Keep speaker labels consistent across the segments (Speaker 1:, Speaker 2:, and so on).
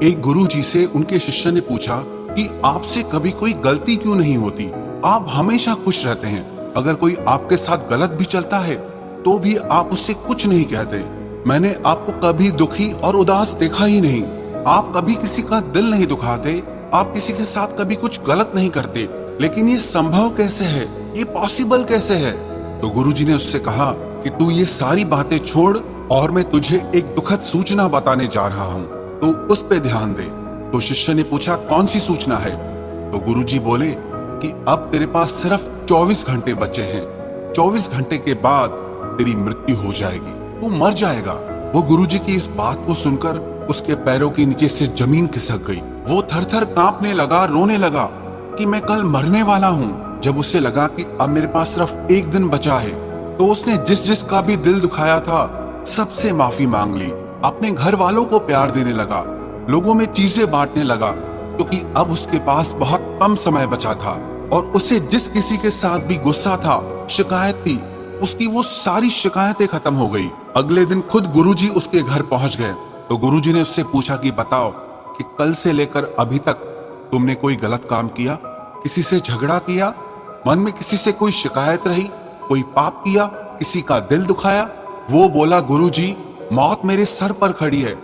Speaker 1: एक गुरुजी से उनके शिष्य ने पूछा कि आपसे कभी कोई गलती क्यों नहीं होती? आप हमेशा खुश रहते हैं। अगर कोई आपके साथ गलत भी चलता है तो भी आप उससे कुछ नहीं कहते। मैंने आपको कभी दुखी और उदास देखा ही नहीं। आप कभी किसी का दिल नहीं दुखाते। आप किसी के साथ कभी कुछ गलत नहीं करते। लेकिन ये संभव कैसे है? ये पॉसिबल कैसे है? तो गुरुजी ने उससे कहा कि तू ये सारी बातें छोड़ और मैं तुझे एक दुखद सूचना बताने जा रहा हूँ, तो उस पे ध्यान दे। तो शिष्य ने पूछा, कौन सी सूचना है? तो गुरुजी बोले कि अब तेरे पास सिर्फ 24 घंटे बचे हैं। 24 घंटे के बाद तेरी मृत्यु हो जाएगी, तू मर जाएगा। वो गुरुजी की इस बात को सुनकर उसके पैरों के नीचे से जमीन खिसक गई। वो थर-थर कांपने लगा, रोने लगा कि मैं कल मरने वाला हूँ। जब उसे लगा कि अब मेरे पास सिर्फ एक दिन बचा है, तो उसने जिस जिस का भी दिल दुखाया था सबसे माफी मांग ली। अपने घर वालों को प्यार देने लगा, लोगों में चीजें बांटने लगा, क्योंकि अब उसके पास बहुत कम समय बचा था। और उसे जिस किसी के साथ भी गुस्सा था, शिकायत थी, उसकी वो सारी शिकायतें खत्म हो गई। अगले दिन खुद गुरुजी उसके घर पहुंच गए। तो गुरुजी ने उससे पूछा कि बताओ कि कल से लेकर अभी तक तुमने कोई गलत काम किया? किसी से झगड़ा किया? मन में किसी से कोई शिकायत रही? कोई पाप किया? किसी का दिल दुखाया? वो बोला, गुरुजी, मौत मेरे सर पर खड़ी है।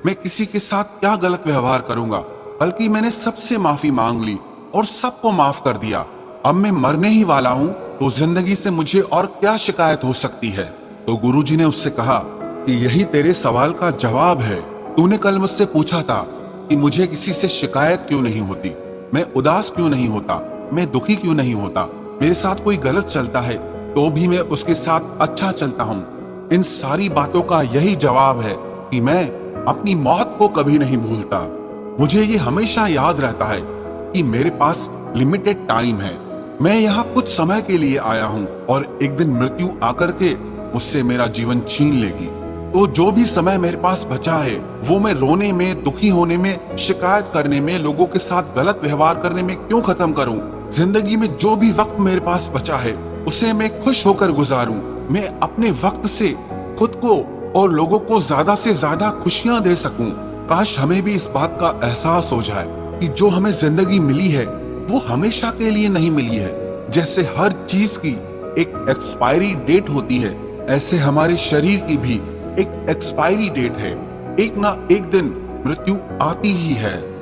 Speaker 1: मैं किसी के साथ क्या गलत व्यवहार करूंगा? बल्कि मैंने सबसे माफी मांग ली और सबको माफ कर दिया। अब मैं मरने ही वाला हूँ, तो जिंदगी से मुझे और क्या शिकायत हो सकती है? तो गुरुजी ने उससे कहा कि यही तेरे सवाल का जवाब है। तूने कल मुझसे पूछा था कि मुझे किसी से शिकायत क्यों नहीं होती, मैं उदास क्यों नहीं होता, मैं दुखी क्यों नहीं होता, मेरे साथ कोई गलत चलता है तो भी मैं उसके साथ अच्छा चलता हूँ। इन सारी बातों का यही जवाब है कि मैं अपनी मौत को कभी नहीं भूलता। मुझे ये हमेशा याद रहता है कि मेरे पास लिमिटेड टाइम है। मैं यहाँ कुछ समय के लिए आया हूँ और एक दिन मृत्यु आकर के मुझसे मेरा जीवन छीन लेगी। तो जो भी समय मेरे पास बचा है वो मैं रोने में, दुखी होने में, शिकायत करने में, लोगों के साथ गलत व्यवहार करने में क्यों खत्म करूं? जिंदगी में जो भी वक्त मेरे पास बचा है उसे मैं खुश होकर गुजारूं। मैं अपने वक्त से खुद को और लोगों को ज्यादा से ज्यादा खुशियां दे सकूं। काश हमें भी इस बात का एहसास हो जाए कि जो हमें जिंदगी मिली है वो हमेशा के लिए नहीं मिली है। जैसे हर चीज की एक एक्सपायरी डेट होती है, ऐसे हमारे शरीर की भी एक एक्सपायरी डेट है। एक ना एक दिन मृत्यु आती ही है।